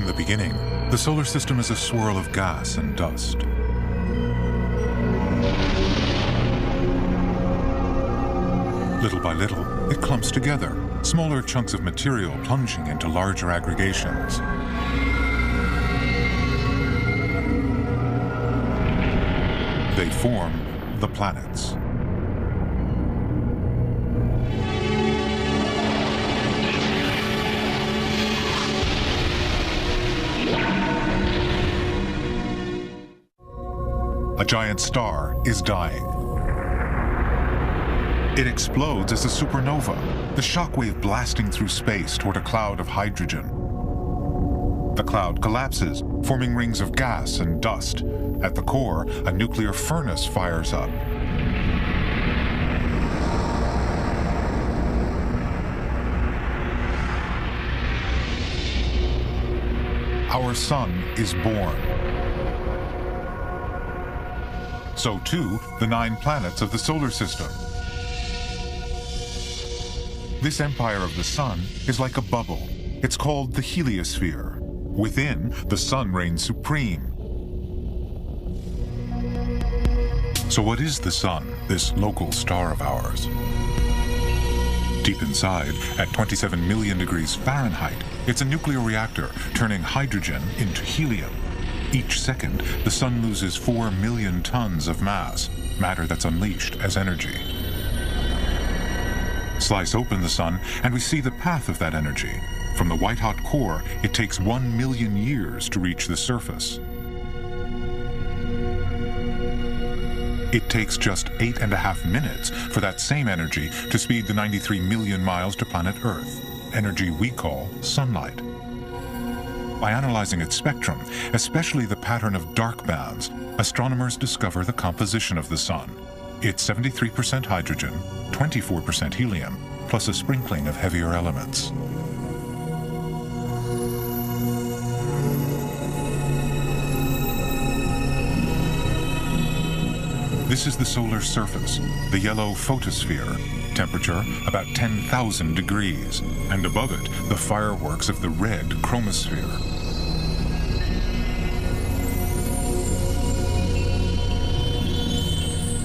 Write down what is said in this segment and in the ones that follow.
In the beginning, the solar system is a swirl of gas and dust. Little by little, it clumps together, smaller chunks of material plunging into larger aggregations. They form the planets. A giant star is dying. It explodes as a supernova, the shockwave blasting through space toward a cloud of hydrogen. The cloud collapses, forming rings of gas and dust. At the core, a nuclear furnace fires up. Our sun is born. So too, the 9 planets of the solar system. This empire of the sun is like a bubble. It's called the heliosphere. Within, the sun reigns supreme. So what is the sun, this local star of ours? Deep inside, at 27 million degrees Fahrenheit, it's a nuclear reactor turning hydrogen into helium. Each second, the sun loses 4 million tons of mass, matter that's unleashed as energy. Slice open the sun, and we see the path of that energy. From the white-hot core, it takes 1 million years to reach the surface. It takes just 8.5 minutes for that same energy to speed the 93 million miles to planet Earth, energy we call sunlight. By analyzing its spectrum, especially the pattern of dark bands, astronomers discover the composition of the sun. It's 73% hydrogen, 24% helium, plus a sprinkling of heavier elements. This is the solar surface, the yellow photosphere, temperature about 10,000 degrees, and above it, the fireworks of the red chromosphere.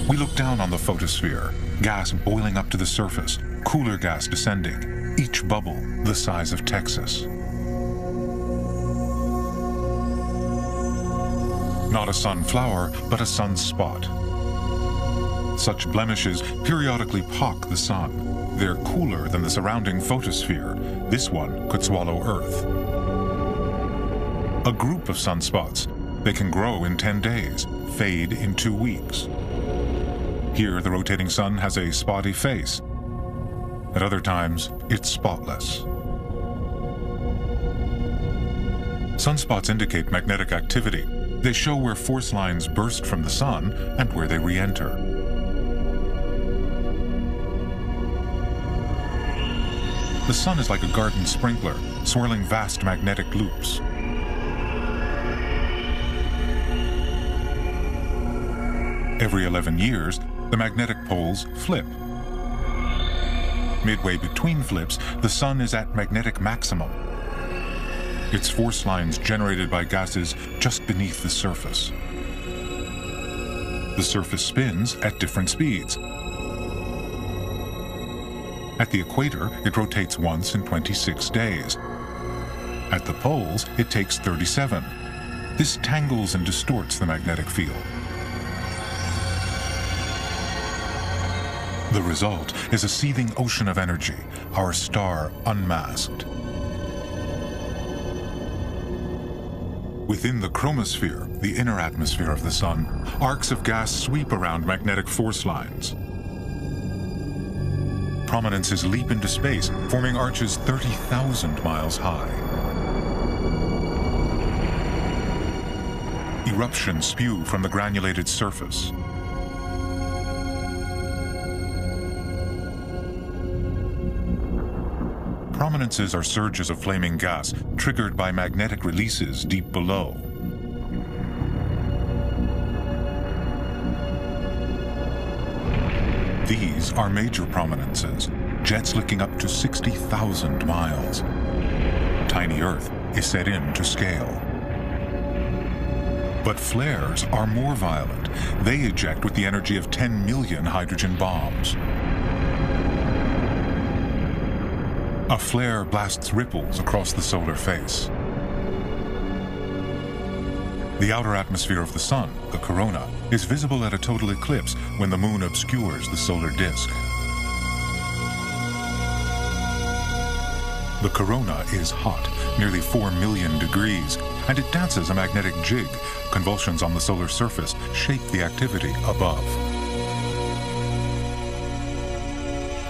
We look down on the photosphere, gas boiling up to the surface, cooler gas descending, each bubble the size of Texas. Not a sunflower, but a sunspot. Such blemishes periodically pock the sun. They're cooler than the surrounding photosphere. This one could swallow Earth. A group of sunspots. They can grow in 10 days, fade in 2 weeks. Here, the rotating sun has a spotty face. At other times, it's spotless. Sunspots indicate magnetic activity. They show where force lines burst from the sun and where they re-enter. The sun is like a garden sprinkler, swirling vast magnetic loops. Every 11 years, the magnetic poles flip. Midway between flips, the sun is at magnetic maximum. Its force lines generated by gases just beneath the surface. The surface spins at different speeds. At the equator, it rotates once in 26 days. At the poles, it takes 37. This tangles and distorts the magnetic field. The result is a seething ocean of energy, our star unmasked. Within the chromosphere, the inner atmosphere of the sun, arcs of gas sweep around magnetic force lines. Prominences leap into space, forming arches 30,000 miles high. Eruptions spew from the granulated surface. Prominences are surges of flaming gas triggered by magnetic releases deep below. These are major prominences, jets licking up to 60,000 miles. Tiny Earth is set in to scale. But flares are more violent. They eject with the energy of 10 million hydrogen bombs. A flare blasts ripples across the solar face. The outer atmosphere of the sun, the corona, is visible at a total eclipse when the moon obscures the solar disk. The corona is hot, nearly 4 million degrees, and it dances a magnetic jig. Convulsions on the solar surface shape the activity above.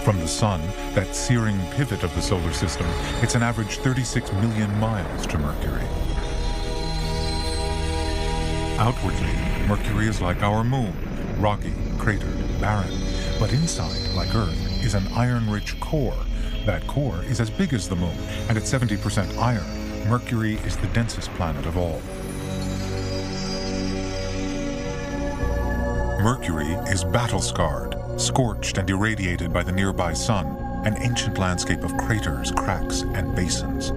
From the sun, that searing pivot of the solar system, it's an average 36 million miles to Mercury. Outwardly, Mercury is like our moon, rocky, cratered, barren. But inside, like Earth, is an iron-rich core. That core is as big as the moon, and at 70% iron, Mercury is the densest planet of all. Mercury is battle-scarred, scorched and irradiated by the nearby sun, an ancient landscape of craters, cracks, and basins.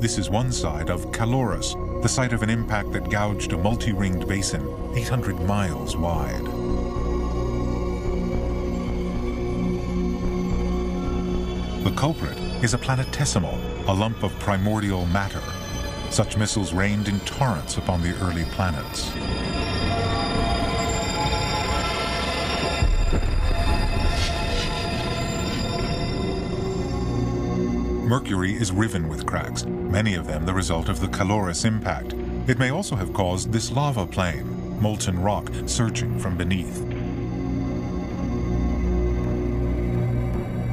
This is one side of Caloris, the site of an impact that gouged a multi-ringed basin 800 miles wide. The culprit is a planetesimal, a lump of primordial matter. Such missiles rained in torrents upon the early planets. Mercury is riven with cracks, many of them the result of the Caloris impact. It may also have caused this lava plain, molten rock surging from beneath.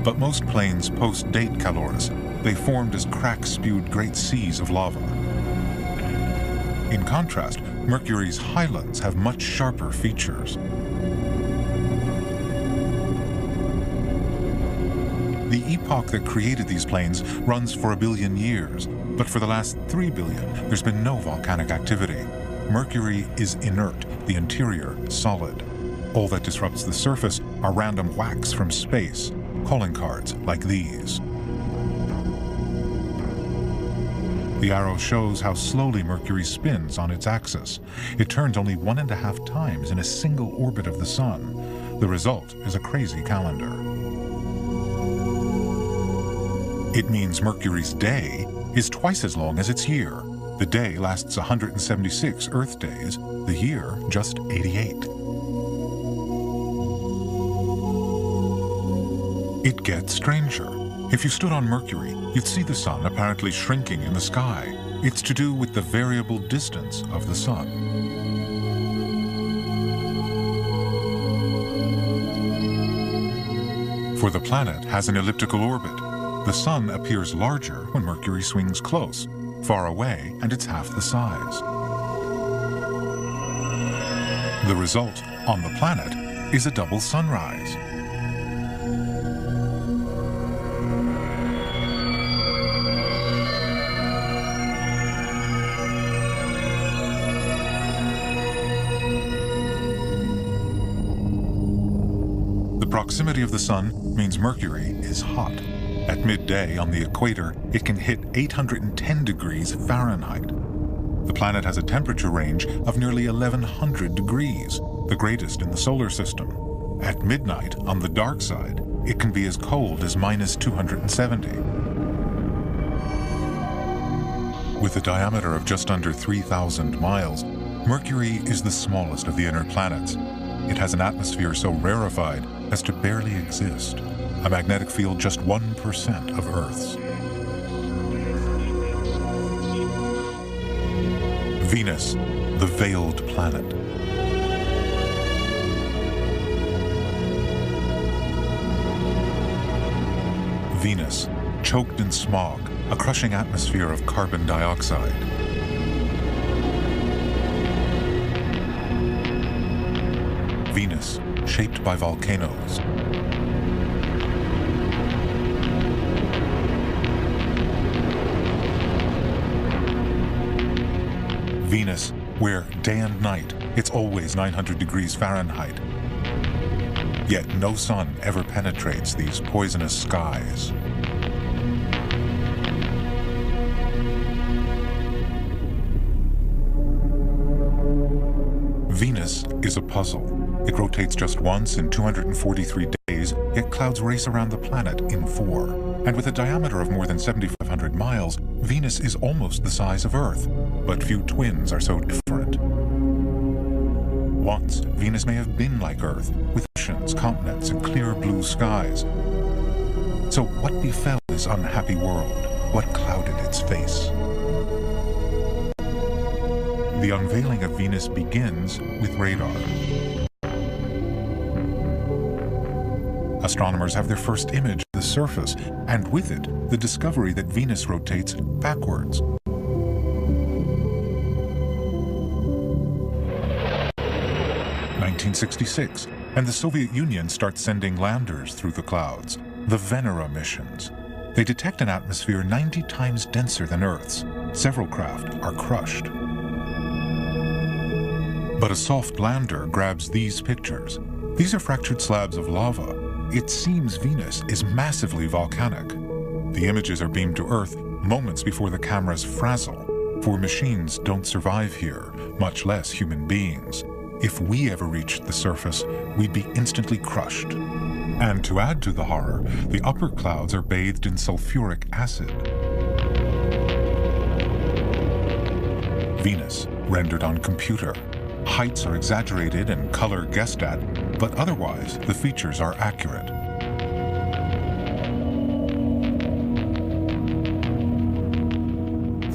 But most plains post-date Caloris. They formed as cracks spewed great seas of lava. In contrast, Mercury's highlands have much sharper features. The epoch that created these plains runs for 1 billion years, but for the last 3 billion, there's been no volcanic activity. Mercury is inert, the interior solid. All that disrupts the surface are random whacks from space, calling cards like these. The arrow shows how slowly Mercury spins on its axis. It turns only 1.5 times in a single orbit of the sun. The result is a crazy calendar. It means Mercury's day is twice as long as its year. The day lasts 176 Earth days, the year just 88. It gets stranger. If you stood on Mercury, you'd see the sun apparently shrinking in the sky. It's to do with the variable distance of the sun. For the planet has an elliptical orbit. The sun appears larger when Mercury swings close, far away, and it's half the size. The result on the planet is a double sunrise. The proximity of the sun means Mercury is hot. At midday on the equator, it can hit 810 degrees Fahrenheit. The planet has a temperature range of nearly 1100 degrees, the greatest in the solar system. At midnight, on the dark side, it can be as cold as -270. With a diameter of just under 3,000 miles, Mercury is the smallest of the inner planets. It has an atmosphere so rarefied as to barely exist, a magnetic field just 1% of Earth's. Venus, the veiled planet. Venus, choked in smog, a crushing atmosphere of carbon dioxide. Venus, shaped by volcanoes. Venus, where day and night, it's always 900 degrees Fahrenheit. Yet no sun ever penetrates these poisonous skies. Venus is a puzzle. It rotates just once in 243 days, yet clouds race around the planet in 4. And with a diameter of more than 7,500 miles, Venus is almost the size of Earth. But few twins are so different. Once, Venus may have been like Earth, with oceans, continents, and clear blue skies. So what befell this unhappy world? What clouded its face? The unveiling of Venus begins with radar. Astronomers have their first image of the surface, and with it, the discovery that Venus rotates backwards. (1966), and the Soviet Union starts sending landers through the clouds, the Venera missions. They detect an atmosphere 90 times denser than Earth's. Several craft are crushed. But a soft lander grabs these pictures. These are fractured slabs of lava. It seems Venus is massively volcanic. The images are beamed to Earth moments before the cameras frazzle, for machines don't survive here, much less human beings. If we ever reached the surface, we'd be instantly crushed. And to add to the horror, the upper clouds are bathed in sulfuric acid. Venus, rendered on computer. Heights are exaggerated and color guessed at, but otherwise the features are accurate.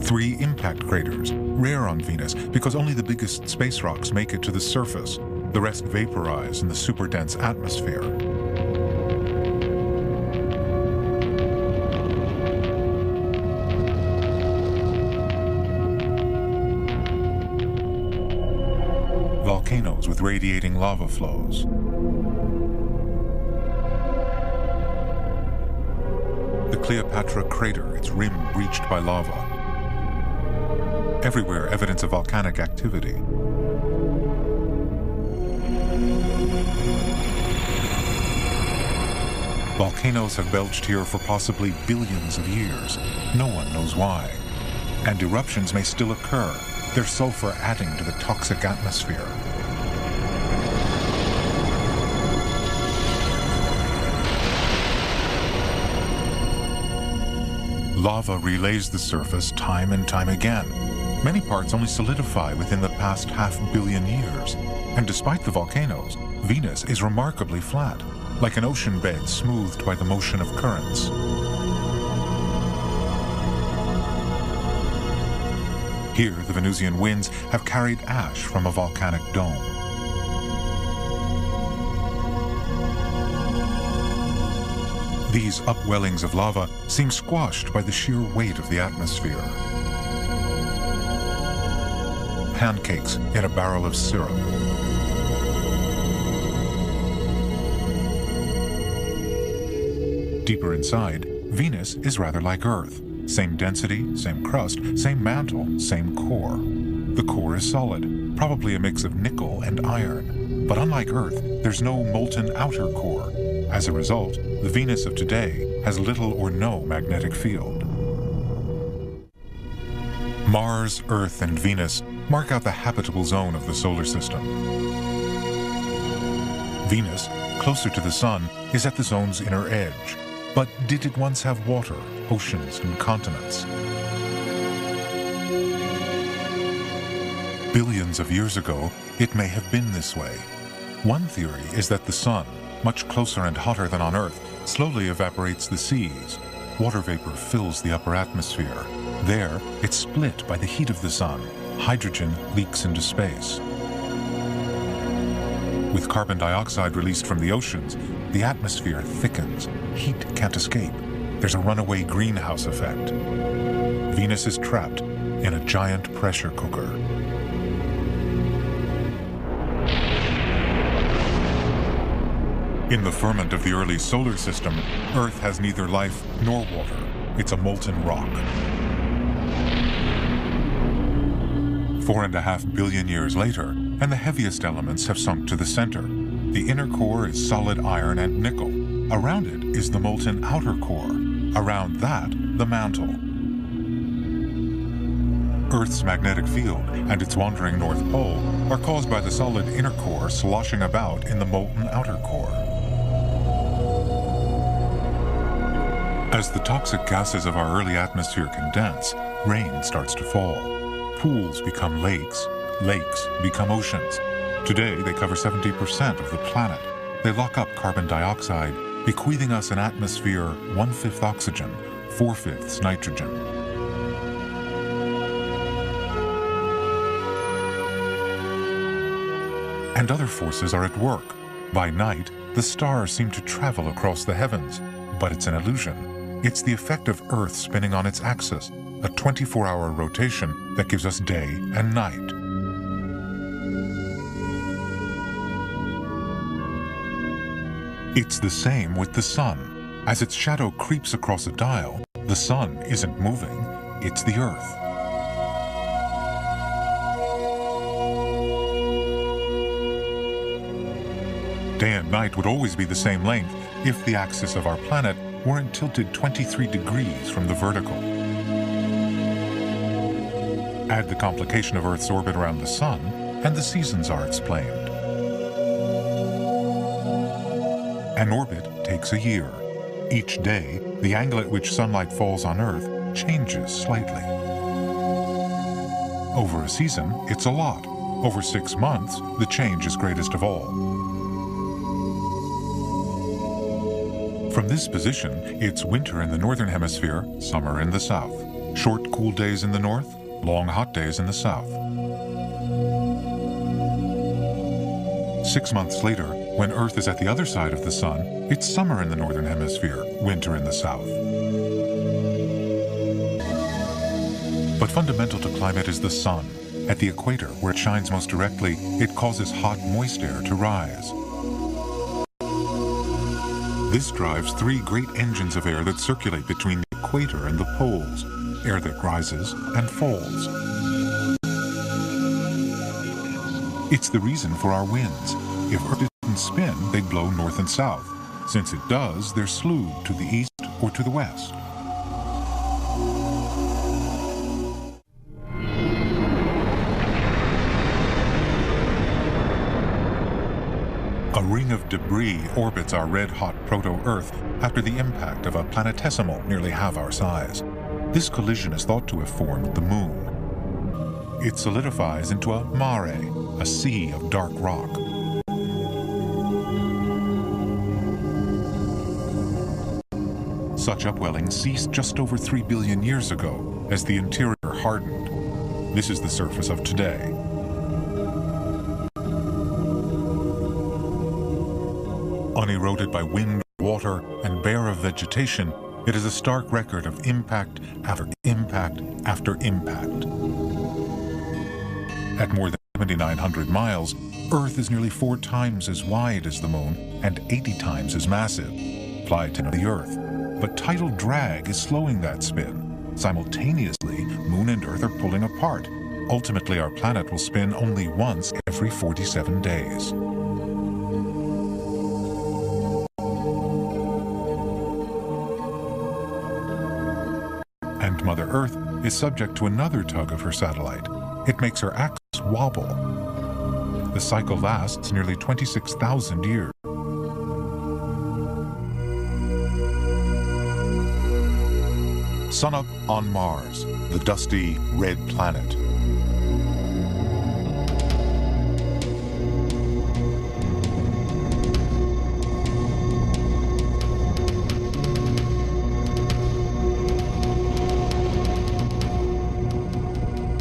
Three impact craters, rare on Venus because only the biggest space rocks make it to the surface. The rest vaporize in the super-dense atmosphere. Volcanoes with radiating lava flows. The Cleopatra crater, its rim breached by lava. Everywhere evidence of volcanic activity. Volcanoes have belched here for possibly billions of years. No one knows why. And eruptions may still occur, their sulfur adding to the toxic atmosphere. Lava relays the surface time and time again. Many parts only solidify within the past 500 million years. And despite the volcanoes, Venus is remarkably flat, like an ocean bed smoothed by the motion of currents. Here, the Venusian winds have carried ash from a volcanic dome. These upwellings of lava seem squashed by the sheer weight of the atmosphere. Pancakes in a barrel of syrup. Deeper inside, Venus is rather like Earth. Same density, same crust, same mantle, same core. The core is solid, probably a mix of nickel and iron. But unlike Earth, there's no molten outer core. As a result, the Venus of today has little or no magnetic field. Mars, Earth, and Venus mark out the habitable zone of the solar system. Venus, closer to the Sun, is at the zone's inner edge. But did it once have water, oceans, and continents? Billions of years ago, it may have been this way. One theory is that the Sun, much closer and hotter than on Earth, slowly evaporates the seas. Water vapor fills the upper atmosphere. There, it's split by the heat of the Sun. Hydrogen leaks into space. With carbon dioxide released from the oceans, the atmosphere thickens. Heat can't escape. There's a runaway greenhouse effect. Venus is trapped in a giant pressure cooker. In the ferment of the early solar system, Earth has neither life nor water. It's a molten rock. 4.5 billion years later, and the heaviest elements have sunk to the center. The inner core is solid iron and nickel. Around it is the molten outer core. Around that, the mantle. Earth's magnetic field and its wandering North Pole are caused by the solid inner core sloshing about in the molten outer core. As the toxic gases of our early atmosphere condense, rain starts to fall. Pools become lakes. Lakes become oceans. Today, they cover 70% of the planet. They lock up carbon dioxide, bequeathing us an atmosphere 1/5 oxygen, 4/5 nitrogen. And other forces are at work. By night, the stars seem to travel across the heavens, but it's an illusion. It's the effect of Earth spinning on its axis, a 24-hour rotation that gives us day and night. It's the same with the sun. As its shadow creeps across a dial, the sun isn't moving, it's the Earth. Day and night would always be the same length if the axis of our planet weren't tilted 23 degrees from the vertical. Add the complication of Earth's orbit around the sun, and the seasons are explained. An orbit takes a year. Each day, the angle at which sunlight falls on Earth changes slightly. Over a season, it's a lot. Over 6 months, the change is greatest of all. From this position, it's winter in the northern hemisphere, summer in the south. Short, cool days in the north, long, hot days in the south. 6 months later, when Earth is at the other side of the sun, it's summer in the northern hemisphere, winter in the south. But fundamental to climate is the sun. At the equator, where it shines most directly, it causes hot, moist air to rise. This drives 3 great engines of air that circulate between the equator and the poles, air that rises and falls. It's the reason for our winds. If Earth didn't spin, they'd blow north and south. Since it does, they're slewed to the east or to the west. A ring of debris orbits our red-hot proto-Earth after the impact of a planetesimal nearly half our size. This collision is thought to have formed the Moon. It solidifies into a mare, a sea of dark rock. Such upwelling ceased just over 3 billion years ago as the interior hardened. This is the surface of today. Uneroded by wind, water, and bare of vegetation, it is a stark record of impact after impact after impact. At more than 7,900 miles, Earth is nearly 4 times as wide as the Moon and 80 times as massive. Fly to the Earth. But tidal drag is slowing that spin. Simultaneously, Moon and Earth are pulling apart. Ultimately, our planet will spin only once every 47 days. And Mother Earth is subject to another tug of her satellite. It makes her axis wobble. The cycle lasts nearly 26,000 years. Sunup on Mars, the dusty red planet.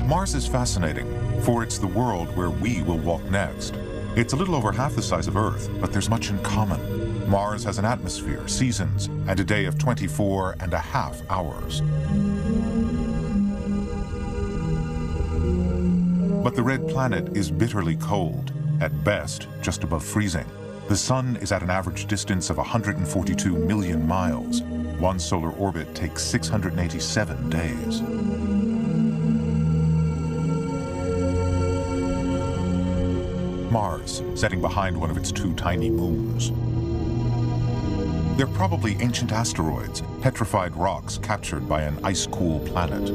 Mars is fascinating, for it's the world where we will walk next. It's a little over half the size of Earth, but there's much in common. Mars has an atmosphere, seasons, and a day of 24.5 hours. But the red planet is bitterly cold, at best just above freezing. The sun is at an average distance of 142 million miles. One solar orbit takes 687 days. Mars, setting behind one of its two tiny moons. They're probably ancient asteroids, petrified rocks captured by an ice-cool planet.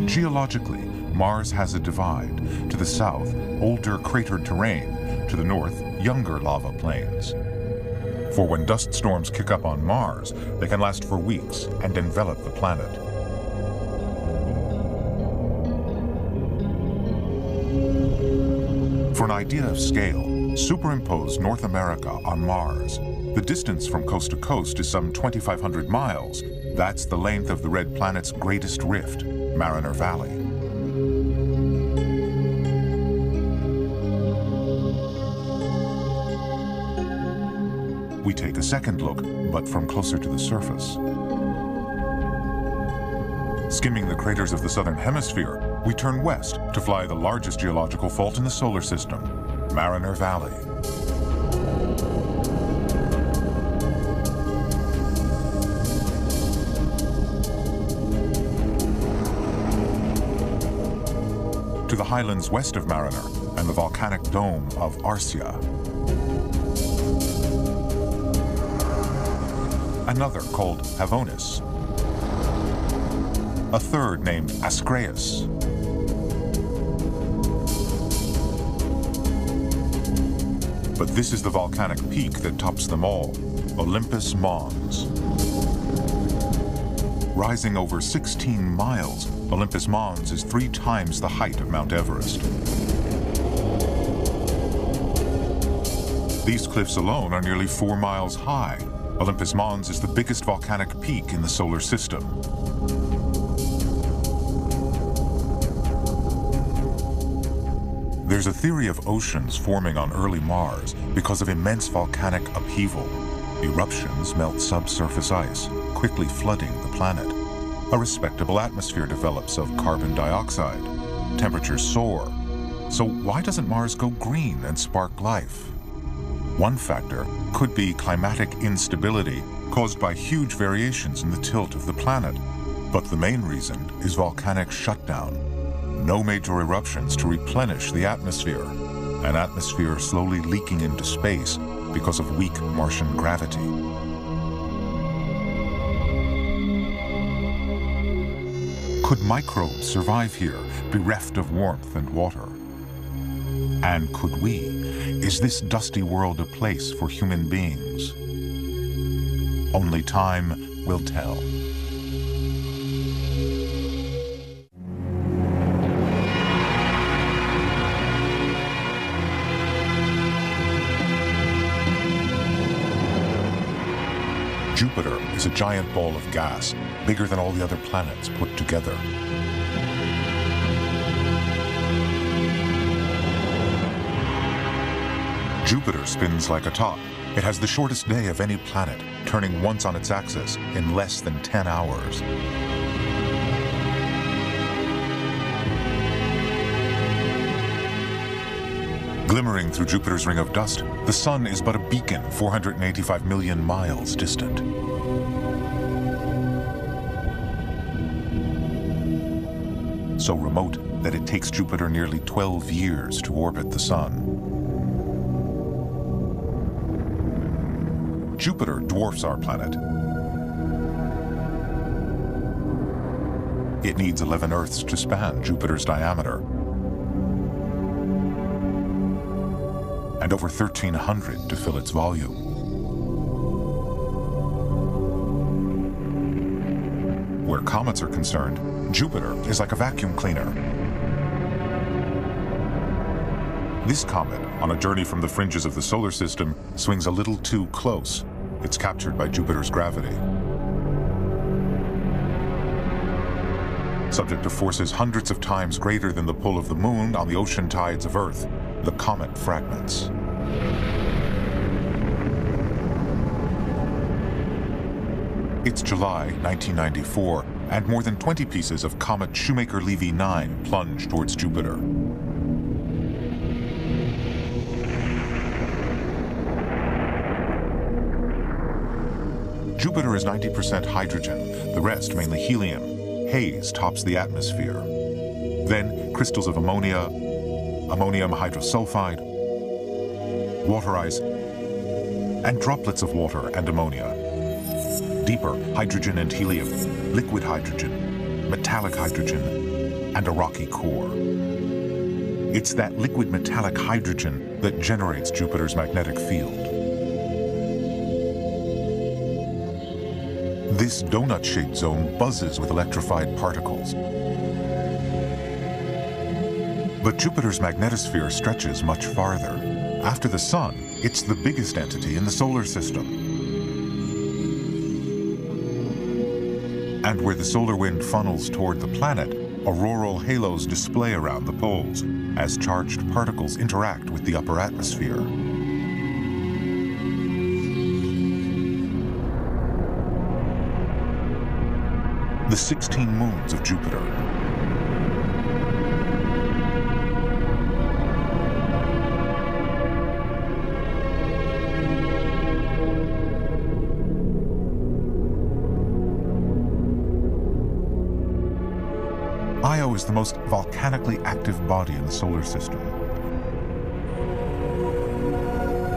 Geologically, Mars has a divide. To the south, older cratered terrain. To the north, younger lava plains. For when dust storms kick up on Mars, they can last for weeks and envelop the planet. For an idea of scale, superimpose North America on Mars. The distance from coast to coast is some 2,500 miles. That's the length of the red planet's greatest rift, Mariner Valley. We take a second look, but from closer to the surface. Skimming the craters of the southern hemisphere, we turn west to fly the largest geological fault in the solar system, Mariner Valley. To the highlands west of Mariner and the volcanic dome of Arsia. Another called Havonis. A third named Ascraeus. But this is the volcanic peak that tops them all, Olympus Mons. Rising over 16 miles, Olympus Mons is 3 times the height of Mount Everest. These cliffs alone are nearly 4 miles high. Olympus Mons is the biggest volcanic peak in the solar system. There's a theory of oceans forming on early Mars because of immense volcanic upheaval. Eruptions melt subsurface ice, quickly flooding the planet. A respectable atmosphere develops of carbon dioxide. Temperatures soar. So why doesn't Mars go green and spark life? One factor could be climatic instability caused by huge variations in the tilt of the planet. But the main reason is volcanic shutdown. No major eruptions to replenish the atmosphere. An atmosphere slowly leaking into space because of weak Martian gravity. Could microbes survive here, bereft of warmth and water? And could we? Is this dusty world a place for human beings? Only time will tell. Jupiter is a giant ball of gas, bigger than all the other planets put together. Jupiter spins like a top. It has the shortest day of any planet, turning once on its axis in less than 10 hours. Glimmering through Jupiter's ring of dust, the Sun is but a beacon 485 million miles distant. So remote that it takes Jupiter nearly 12 years to orbit the Sun. Jupiter dwarfs our planet. It needs 11 Earths to span Jupiter's diameter, and over 1,300 to fill its volume. Where comets are concerned, Jupiter is like a vacuum cleaner. This comet, on a journey from the fringes of the solar system, swings a little too close. It's captured by Jupiter's gravity. Subject to forces hundreds of times greater than the pull of the Moon on the ocean tides of Earth, the comet fragments. It's July 1994, and more than 20 pieces of comet Shoemaker-Levy 9 plunge towards Jupiter. Jupiter is 90% hydrogen, the rest mainly helium. Haze tops the atmosphere. Then crystals of ammonia, ammonium hydrosulfide, water ice, and droplets of water and ammonia. Deeper, hydrogen and helium, liquid hydrogen, metallic hydrogen, and a rocky core. It's that liquid metallic hydrogen that generates Jupiter's magnetic field. This donut-shaped zone buzzes with electrified particles. But Jupiter's magnetosphere stretches much farther. After the Sun, it's the biggest entity in the solar system. And where the solar wind funnels toward the planet, auroral halos display around the poles as charged particles interact with the upper atmosphere. The 16 moons of Jupiter. Io is the most volcanically active body in the solar system.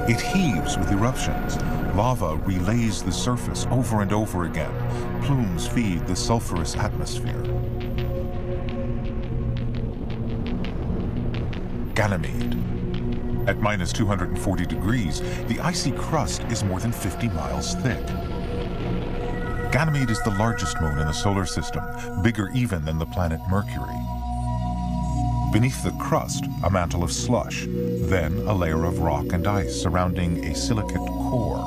It heaves with eruptions. Lava relays the surface over and over again. Plumes feed the sulfurous atmosphere. Ganymede. At minus 240 degrees, the icy crust is more than 50 miles thick. Ganymede is the largest moon in the solar system, bigger even than the planet Mercury. Beneath the crust, a mantle of slush, then a layer of rock and ice surrounding a silicate core.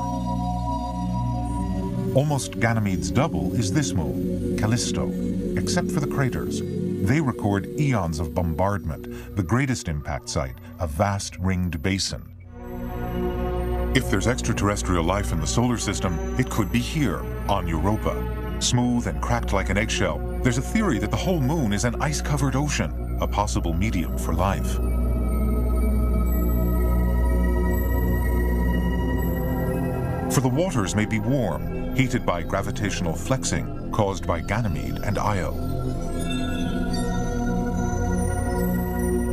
Almost Ganymede's double is this moon, Callisto, except for the craters. They record eons of bombardment, the greatest impact site, a vast ringed basin. If there's extraterrestrial life in the solar system, it could be here, on Europa. Smooth and cracked like an eggshell, there's a theory that the whole moon is an ice-covered ocean, a possible medium for life. For the waters may be warm, heated by gravitational flexing caused by Ganymede and Io.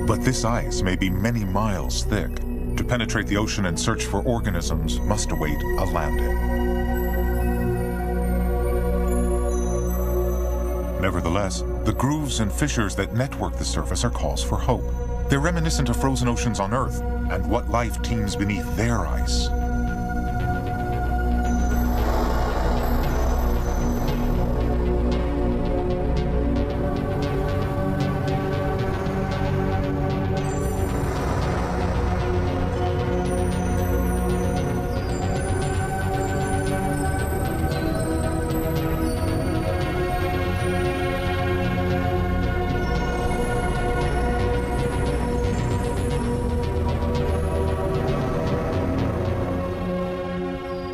But this ice may be many miles thick. To penetrate the ocean and search for organisms must await a landing. Nevertheless, the grooves and fissures that network the surface are cause for hope. They're reminiscent of frozen oceans on Earth and what life teems beneath their ice.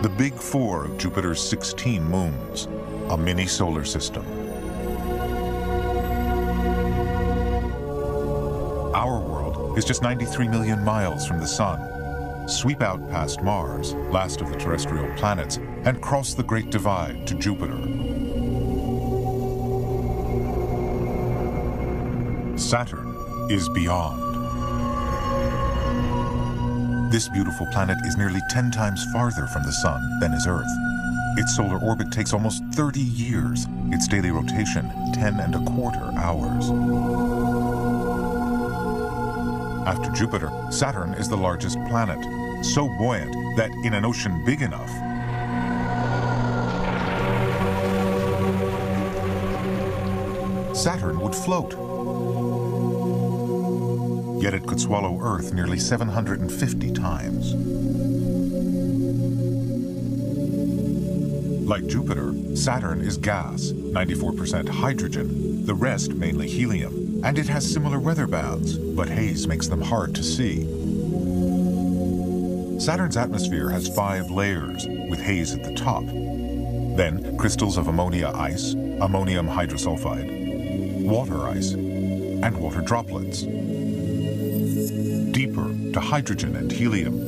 The Big Four of Jupiter's 16 moons, a mini solar system. Our world is just 93 million miles from the Sun. Sweep out past Mars, last of the terrestrial planets, and cross the Great Divide to Jupiter. Saturn is beyond. This beautiful planet is nearly 10 times farther from the Sun than is Earth. Its solar orbit takes almost 30 years, its daily rotation 10¼ hours. After Jupiter, Saturn is the largest planet, so buoyant that in an ocean big enough, Saturn would float. Yet it could swallow Earth nearly 750 times. Like Jupiter, Saturn is gas, 94% hydrogen, the rest mainly helium, and it has similar weather bands, but haze makes them hard to see. Saturn's atmosphere has 5 layers, with haze at the top. Then crystals of ammonia ice, ammonium hydrosulfide, water ice, and water droplets. Deeper to hydrogen and helium,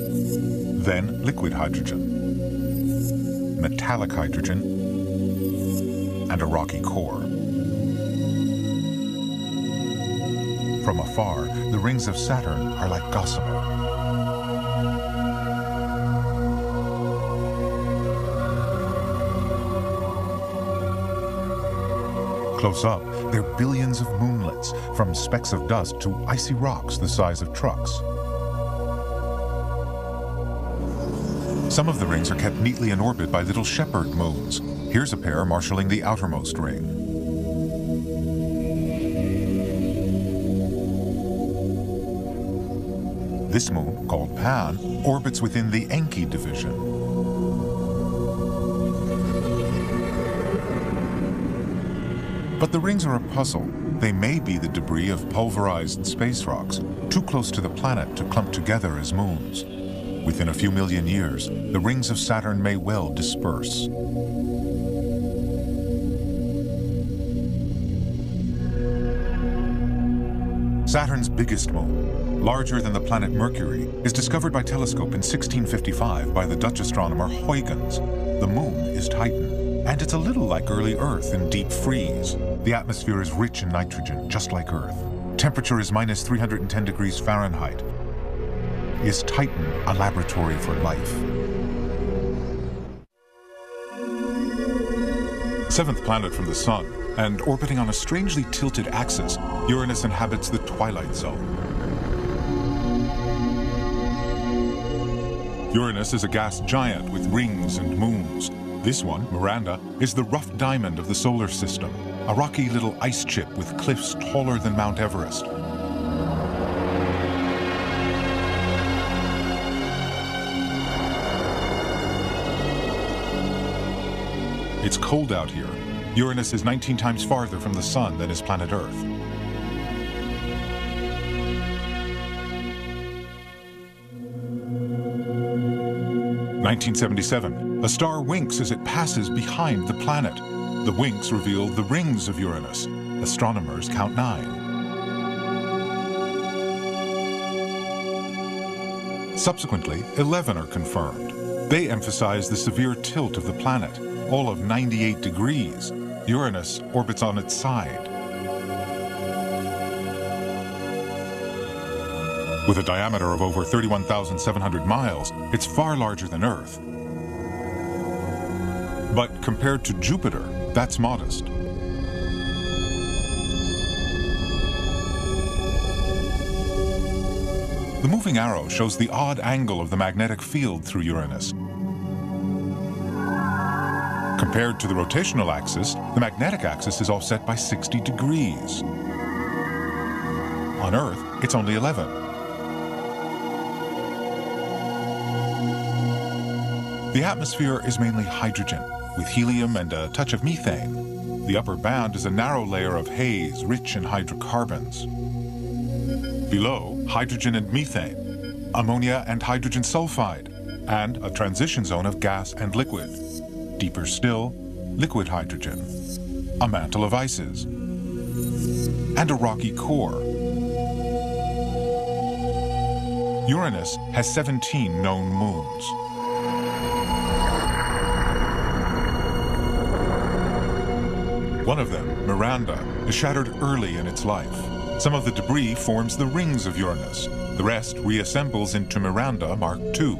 then liquid hydrogen, metallic hydrogen, and a rocky core. From afar, the rings of Saturn are like gossamer. Close up, they're billions of moonlets, from specks of dust to icy rocks the size of trucks. Some of the rings are kept neatly in orbit by little shepherd moons. Here's a pair marshalling the outermost ring. This moon, called Pan, orbits within the Encke division. But the rings are a puzzle. They may be the debris of pulverized space rocks, too close to the planet to clump together as moons. Within a few million years, the rings of Saturn may well disperse. Saturn's biggest moon, larger than the planet Mercury, is discovered by telescope in 1655 by the Dutch astronomer Huygens. The moon is Titan, and it's a little like early Earth in deep freeze. The atmosphere is rich in nitrogen, just like Earth. Temperature is minus 310 degrees Fahrenheit. Is Titan a laboratory for life? Seventh planet from the Sun, and orbiting on a strangely tilted axis, Uranus inhabits the twilight zone. Uranus is a gas giant with rings and moons. This one, Miranda, is the rough diamond of the solar system, a rocky little ice chip with cliffs taller than Mount Everest. It's cold out here. Uranus is 19 times farther from the Sun than is planet Earth. (1977). A star winks as it passes behind the planet. The winks reveal the rings of Uranus. Astronomers count 9. Subsequently, 11 are confirmed. They emphasize the severe tilt of the planet, all of 98 degrees. Uranus orbits on its side. With a diameter of over 31,700 miles, it's far larger than Earth. But compared to Jupiter, that's modest. The moving arrow shows the odd angle of the magnetic field through Uranus. Compared to the rotational axis, the magnetic axis is offset by 60 degrees. On Earth, it's only 11. The atmosphere is mainly hydrogen, with helium and a touch of methane. The upper band is a narrow layer of haze rich in hydrocarbons. Below, hydrogen and methane, ammonia and hydrogen sulfide, and a transition zone of gas and liquid. Deeper still, liquid hydrogen, a mantle of ices, and a rocky core. Uranus has 17 known moons. One of them, Miranda, is shattered early in its life. Some of the debris forms the rings of Uranus. The rest reassembles into Miranda Mark II.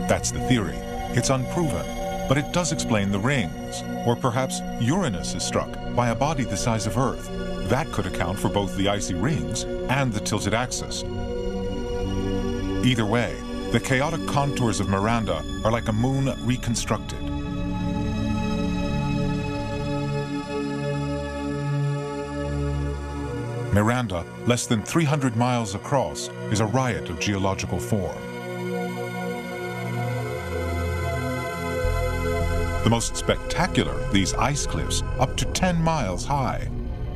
That's the theory. It's unproven, but it does explain the rings. Or perhaps Uranus is struck by a body the size of Earth. That could account for both the icy rings and the tilted axis. Either way, the chaotic contours of Miranda are like a moon reconstructed. Miranda, less than 300 miles across, is a riot of geological form. The most spectacular, these ice cliffs, up to 10 miles high.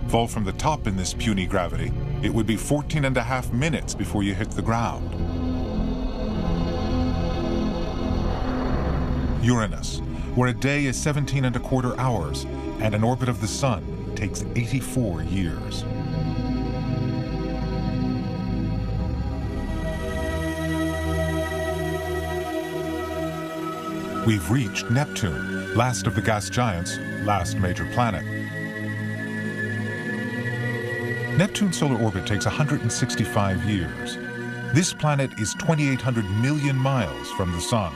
Fall from the top in this puny gravity, it would be 14.5 minutes before you hit the ground. Uranus, where a day is 17.25 hours and an orbit of the Sun takes 84 years. We've reached Neptune, last of the gas giants, last major planet. Neptune's solar orbit takes 165 years. This planet is 2,800 million miles from the Sun.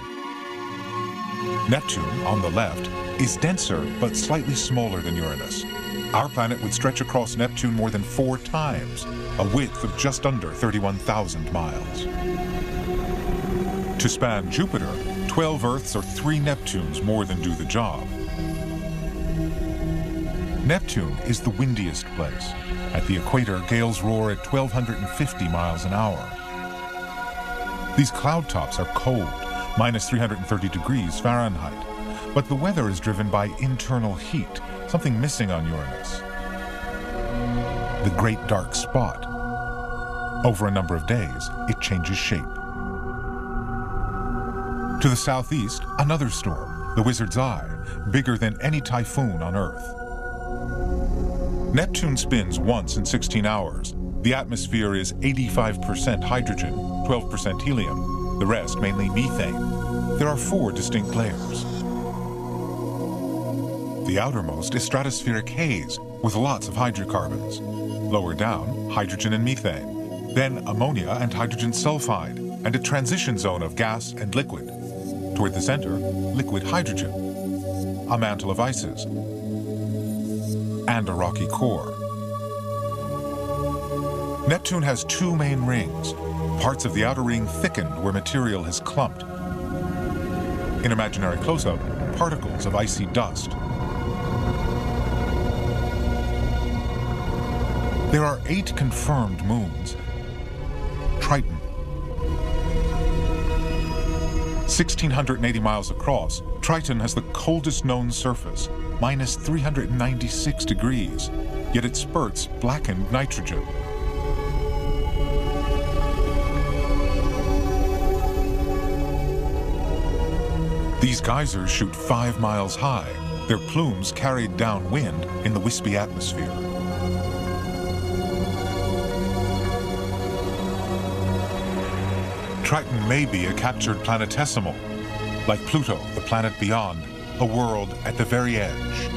Neptune, on the left, is denser but slightly smaller than Uranus. Our planet would stretch across Neptune more than 4 times, a width of just under 31,000 miles. To span Jupiter, 12 Earths or 3 Neptunes more than do the job. Neptune is the windiest place. At the equator, gales roar at 1,250 miles an hour. These cloud tops are cold, minus 330 degrees Fahrenheit, but the weather is driven by internal heat, something missing on Uranus. The Great Dark Spot. Over a number of days, it changes shape. To the southeast, another storm, the Wizard's Eye, bigger than any typhoon on Earth. Neptune spins once in 16 hours. The atmosphere is 85% hydrogen, 12% helium, the rest mainly methane. There are 4 distinct layers. The outermost is stratospheric haze with lots of hydrocarbons. Lower down, hydrogen and methane. Then ammonia and hydrogen sulfide, and a transition zone of gas and liquid. Toward the center, liquid hydrogen, a mantle of ices, and a rocky core. Neptune has 2 main rings. Parts of the outer ring thickened where material has clumped. In imaginary close-up, particles of icy dust. There are 8 confirmed moons. Triton. 1,680 miles across, Triton has the coldest known surface, minus 396 degrees, yet it spurts blackened nitrogen. These geysers shoot 5 miles high, their plumes carried downwind in the wispy atmosphere. Triton may be a captured planetesimal, like Pluto, the planet beyond, a world at the very edge.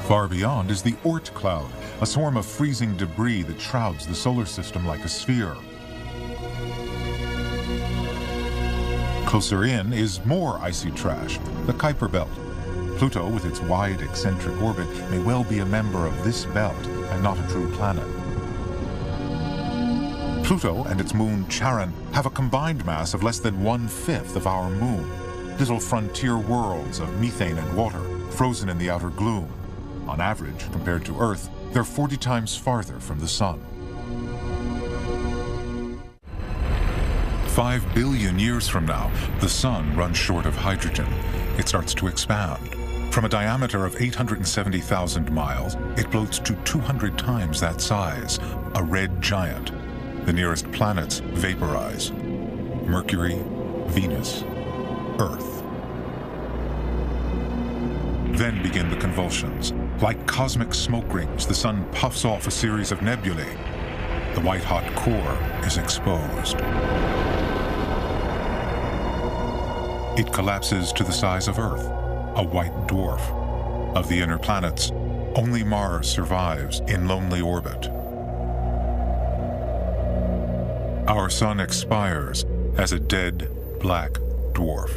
Far beyond is the Oort cloud, a swarm of freezing debris that shrouds the solar system like a sphere. Closer in is more icy trash, the Kuiper Belt. Pluto, with its wide eccentric orbit, may well be a member of this belt and not a true planet. Pluto and its moon Charon have a combined mass of less than 1/5 of our moon, little frontier worlds of methane and water, frozen in the outer gloom. On average, compared to Earth, they're 40 times farther from the Sun. 5 billion years from now, the Sun runs short of hydrogen. It starts to expand. From a diameter of 870,000 miles, it bloats to 200 times that size, a red giant. The nearest planets vaporize. Mercury, Venus, Earth. Then begin the convulsions. Like cosmic smoke rings, the Sun puffs off a series of nebulae. The white-hot core is exposed. It collapses to the size of Earth, a white dwarf. Of the inner planets, only Mars survives in lonely orbit. Our Sun expires as a dead black dwarf.